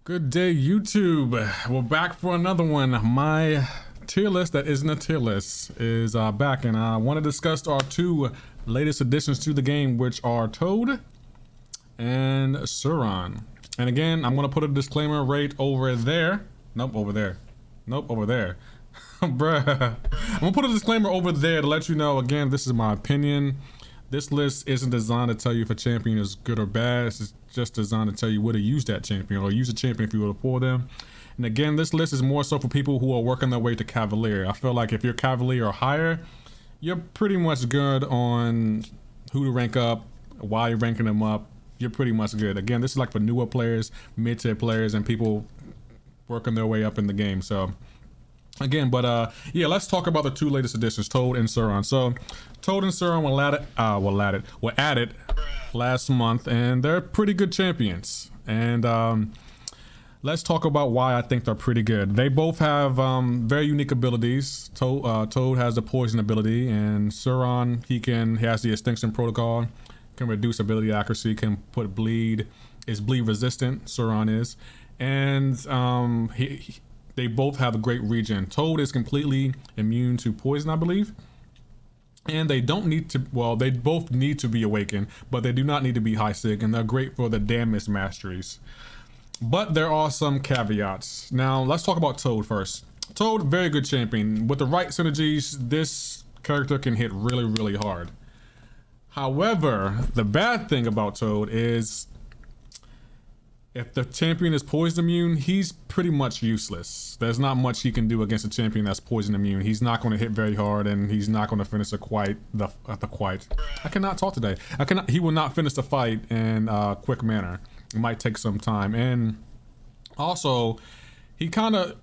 Good day, YouTube. We're back for another one. My tier list that isn't a tier list is back, and I want to discuss our two latest additions to the game, which are Toad and Sauron. And again, I'm going to put a disclaimer right over there. Nope, over there. Nope, over there. Bruh. I'm going to put a disclaimer over there to let you know, again, this is my opinion. This list isn't designed to tell you if a champion is good or bad. It's just designed to tell you where to use that champion, or use a champion if you were to pull them. And again, this list is more so for people who are working their way to Cavalier. I feel like if you're Cavalier or higher, you're pretty much good on who to rank up, why you're ranking them up. You're pretty much good. Again, this is like for newer players, mid-tier players, and people working their way up in the game. So again, but yeah, let's talk about the two latest additions, Toad and Sauron. So Toad and Sauron were added last month, and they're pretty good champions. And let's talk about why I think they're pretty good. They both have very unique abilities. Toad has the poison ability, and Sauron, he has the extinction protocol, can reduce ability accuracy, can put bleed, is bleed resistant, Sauron is. And they both have a great regen. Toad is completely immune to poison, I believe. And they don't need to, well, they both need to be awakened, but they do not need to be high sig, and they're great for the damage masteries. But there are some caveats. Now, let's talk about Toad first. Toad, very good champion. With the right synergies, this character can hit really, really hard. However, the bad thing about Toad is if the champion is poison immune, he's pretty much useless. There's not much he can do against a champion that's poison immune. He's not going to hit very hard, and he's not going to finish the I cannot talk today. He will not finish the fight in a quick manner. It might take some time, and also he kind of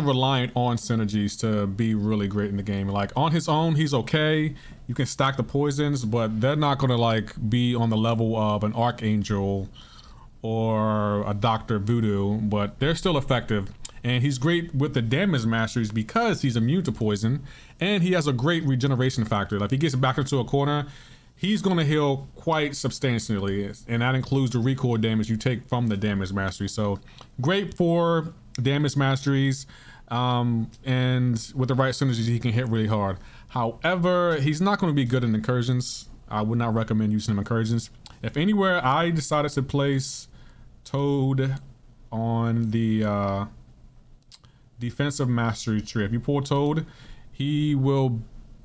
reliant on synergies to be really great in the game. Like on his own, he's okay. You can stack the poisons, but they're not going to like be on the level of an Archangel or a Dr. Voodoo, but they're still effective. And he's great with the damage masteries because he's immune to poison, and he has a great regeneration factor. Like if he gets back into a corner, he's going to heal quite substantially, and that includes the recoil damage you take from the damage mastery. So great for damage masteries, and with the right synergies, he can hit really hard. However, he's not going to be good in incursions. I would not recommend using him in incursions. If anywhere, I decided to place Toad on the defensive mastery tree. If you pull Toad, he will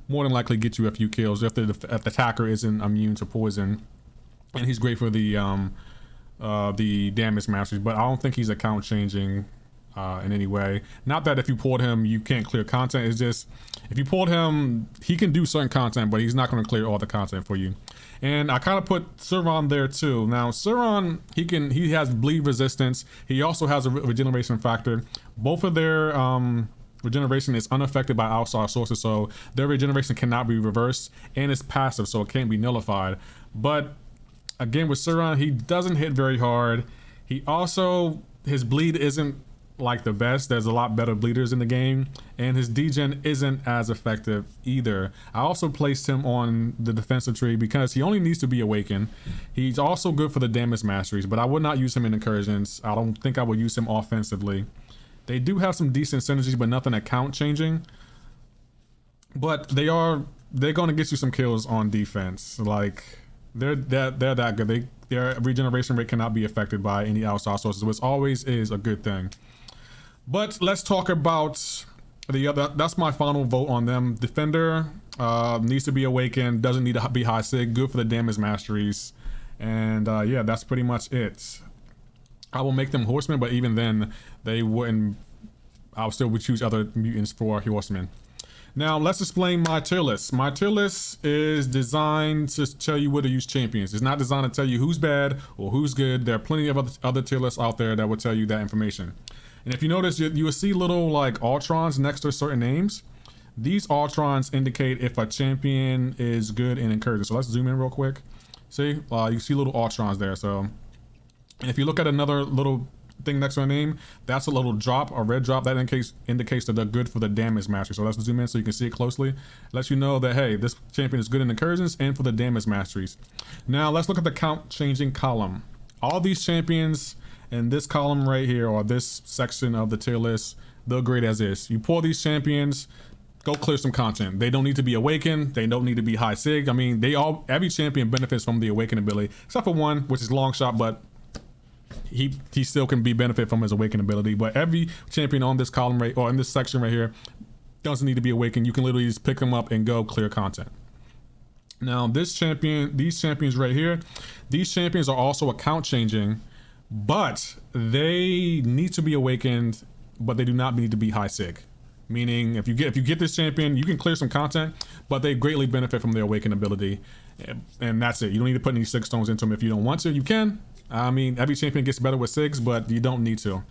more than likely get you a few kills if the attacker isn't immune to poison, and he's great for the damage masteries. But I don't think he's account changing in any way. Not that if you pulled him you can't clear content. It's just if you pulled him, he can do certain content, but he's not going to clear all the content for you. And I kind of put Sauron there too. Now Sauron, he has bleed resistance. He also has a regeneration factor. Both of their regeneration is unaffected by outside sources, so their regeneration cannot be reversed, and it's passive, so it can't be nullified. But again, with Sauron, he doesn't hit very hard. He also, his bleed isn't like the best. There's a lot better bleeders in the game, and his degen isn't as effective either. I also placed him on the defensive tree because he only needs to be awakened. He's also good for the damage masteries, but I would not use him in incursions. I don't think I would use him offensively. They do have some decent synergies, but nothing account changing. But they're going to get you some kills on defense. Like they're that good. Their regeneration rate cannot be affected by any outside sources, which always is a good thing. But let's talk about the other. That's my final vote on them. Defender needs to be awakened, doesn't need to be high sig, good for the damage masteries, and yeah, that's pretty much it. I will make them horsemen, but even then they wouldn't. I still would choose other mutants for horsemen. Now let's explain my tier list. My tier list is designed to tell you where to use champions. It's not designed to tell you who's bad or who's good. There are plenty of other tier lists out there that will tell you that information. And if you notice, you will see little like Ultrons next to certain names. These Ultrons indicate if a champion is good in incursion. So let's zoom in real quick. See, you see little Ultrons there. So, and if you look at another little thing next to a name, that's a little drop, a red drop that indicates that they're good for the damage mastery. So let's zoom in so you can see it closely. Lets you know that, hey, this champion is good in incursions and for the damage masteries. Now let's look at the count changing column. All these champions in this column right here, or this section of the tier list, they'll grade as is. You pull these champions, go clear some content. They don't need to be awakened. They don't need to be high sig. I mean, every champion benefits from the awaken ability, except for one, which is long shot, but he still can benefit from his awaken ability. But every champion on this column right, or in this section right here, doesn't need to be awakened. You can literally just pick them up and go clear content. Now these champions right here, these champions are also account changing, but they need to be awakened, but they do not need to be high sig. Meaning if you get this champion, you can clear some content, but they greatly benefit from their awaken ability, and that's it. You don't need to put any sig stones into them if you don't want to. You can. I mean, every champion gets better with sigs, but you don't need to.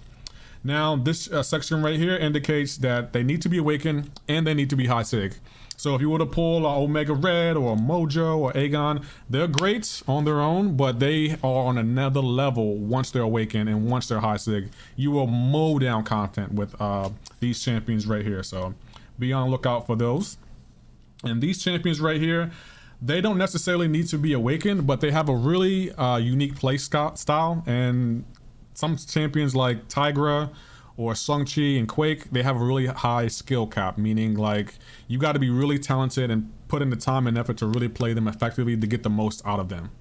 Now this section right here indicates that they need to be awakened and they need to be high sig. So if you were to pull an Omega Red or a Mojo or Aegon, they're great on their own, but they are on another level once they're awakened and once they're high sig. You will mow down content with these champions right here. So be on the lookout for those. And these champions right here, they don't necessarily need to be awakened, but they have a really unique play style. And some champions like Tigra or Sung-Chi and Quake, they have a really high skill cap, meaning like you got to be really talented and put in the time and effort to really play them effectively to get the most out of them.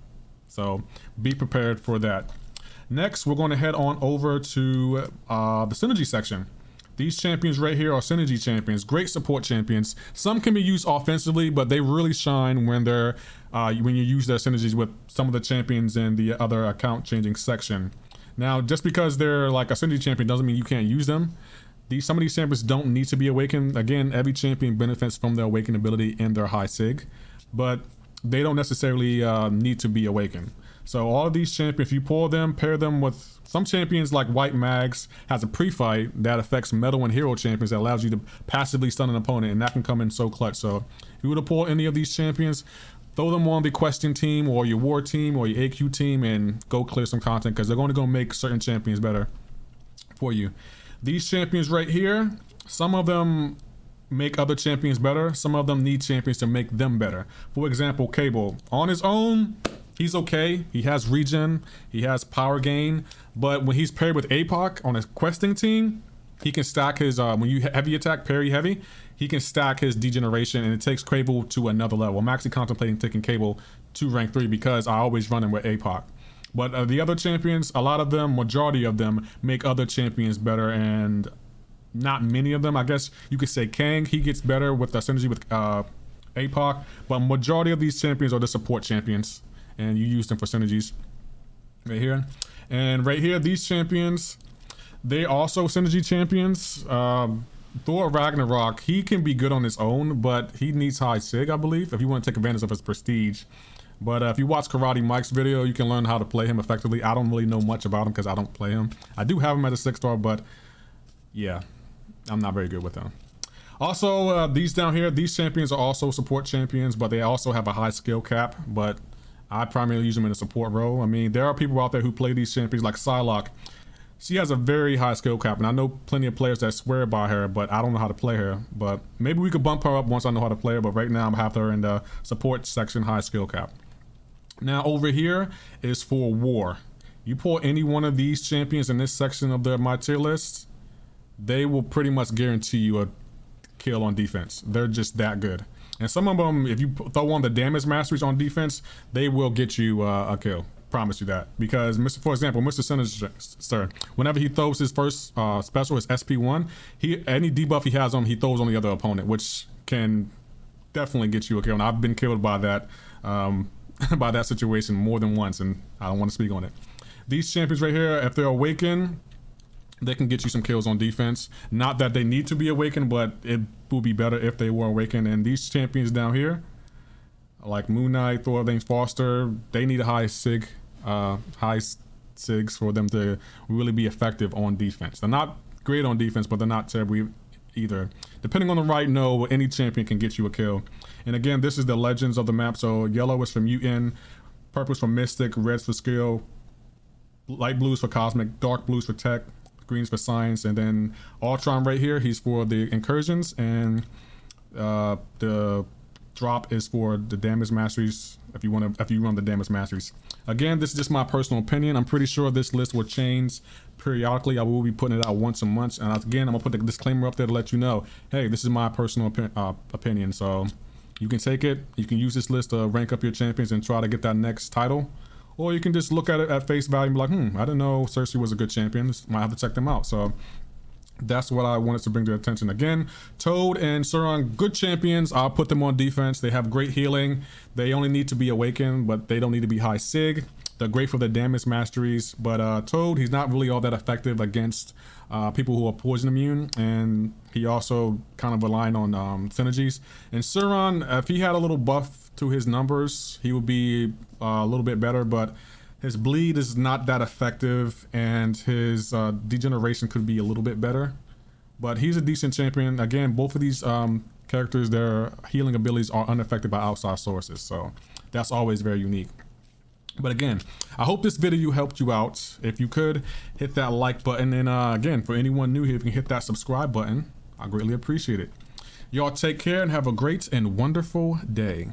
So be prepared for that. Next, we're going to head on over to the synergy section. These champions right here are synergy champions, great support champions. Some can be used offensively, but they really shine when when you use their synergies with some of the champions in the other account changing section. Now, just because they're like a synergy champion doesn't mean you can't use them. Some of these champions don't need to be awakened. Again, every champion benefits from their awakened ability and their high sig, but they don't necessarily need to be awakened. So all of these champions, if you pull them, pair them with some champions like White Mags, has a pre-fight that affects metal and hero champions that allows you to passively stun an opponent, and that can come in so clutch. So if you were to pull any of these champions, throw them on the questing team or your war team or your AQ team and go clear some content, because they're going to go make certain champions better for you. These champions right here, some of them make other champions better. Some of them need champions to make them better. For example, Cable. On his own, he's okay. He has regen, he has power gain, but when he's paired with APOC on his questing team, he can stack his, when you heavy attack, parry heavy, he can stack his degeneration, and it takes Cable to another level. I'm actually contemplating taking Cable to rank 3 because I always run him with APOC. But the other champions, a lot of them, majority of them, make other champions better, and not many of them. I guess you could say Kang, he gets better with the synergy with APOC, but majority of these champions are the support champions, and you use them for synergies right here. And right here, these champions, they also synergy champions. Thor Ragnarok, he can be good on his own, but he needs high sig, I believe, if you want to take advantage of his prestige. But if you watch Karate Mike's video, you can learn how to play him effectively. I don't really know much about him because I don't play him. I do have him at a 6-star, but yeah, I'm not very good with him. Also, these down here, these champions are also support champions, but they also have a high skill cap, but I primarily use them in a support role. I mean, there are people out there who play these champions like Psylocke. She has a very high skill cap, and I know plenty of players that swear by her, but I don't know how to play her. But maybe we could bump her up once I know how to play her, but right now I have her in the support section, high skill cap. Now over here is for war. You pull any one of these champions in this section of my tier list, they will pretty much guarantee you a kill on defense. They're just that good. And some of them, if you throw on the damage masteries on defense, they will get you a kill. Promise you that. Because, for example, Mr. Sinister, whenever he throws his first special, his SP1, any debuff he has on him, he throws on the other opponent, which can definitely get you a kill. And I've been killed by that by that situation more than once, and I don't want to speak on it. These champions right here, if they're awakened, they can get you some kills on defense. Not that they need to be awakened, but it would be better if they were awakened. And these champions down here, like Moon Knight, Thor, Lane Foster, they need a high sigs for them to really be effective on defense. They're not great on defense, but they're not terrible either. Depending on the right node, any champion can get you a kill. And again, this is the legends of the map. So yellow is for mutant, purple is for mystic, red's for skill, light blue is for cosmic, dark blue is for tech, green's for science, and then Ultron right here, he's for the incursions, and the drop is for the damage masteries. If you run the damage masteries. Again, this is just my personal opinion. I'm pretty sure this list will change periodically. I will be putting it out once a month. And again, I'm gonna put the disclaimer up there to let you know, hey, this is my personal opinion. So you can take it. You can use this list to rank up your champions and try to get that next title. Or you can just look at it at face value and be like, I didn't know Cersei was a good champion. Might have to check them out. So that's what I wanted to bring to attention. Again, Toad and Sauron, good champions. I'll put them on defense. They have great healing. They only need to be awakened, but they don't need to be high sig. They're great for the damage masteries, but Toad, he's not really all that effective against people who are poison immune, and he also kind of relying on synergies. And Sauron, if he had a little buff to his numbers, he would be a little bit better, but his bleed is not that effective, and his degeneration could be a little bit better. But he's a decent champion. Again, both of these characters, their healing abilities are unaffected by outside sources, so that's always very unique. But again, I hope this video helped you out. If you could, hit that like button. And again, for anyone new here, if you can hit that subscribe button, I greatly appreciate it. Y'all take care and have a great and wonderful day.